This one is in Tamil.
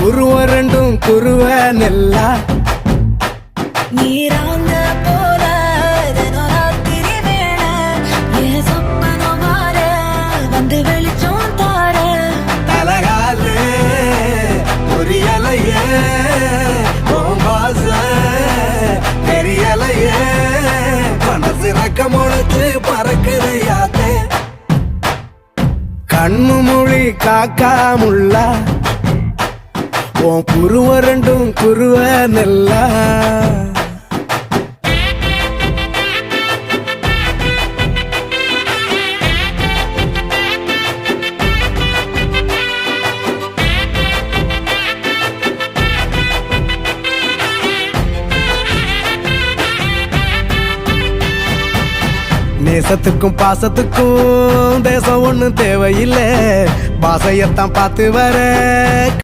உருவம் ரெண்டும் குருவ நெல்லா நீராங்க போல தினராத்திரி வேளை என் சொப்பனம் மாற வந்து வெளிச்சம் தார தலகாலு பொரியலையே பாச தெரியலையே மனசு ரக்க முளைச்சு பறக்குறையாத்தே கண்ணு மொழி காக்கா முள்ளா உன் குருவ ரெண்டும் குருவ நெல்லா நேசத்துக்கும் பாசத்துக்கும் தேசம் ஒண்ணும் தேவையில்லை பாசையத்தான் பார்த்து வர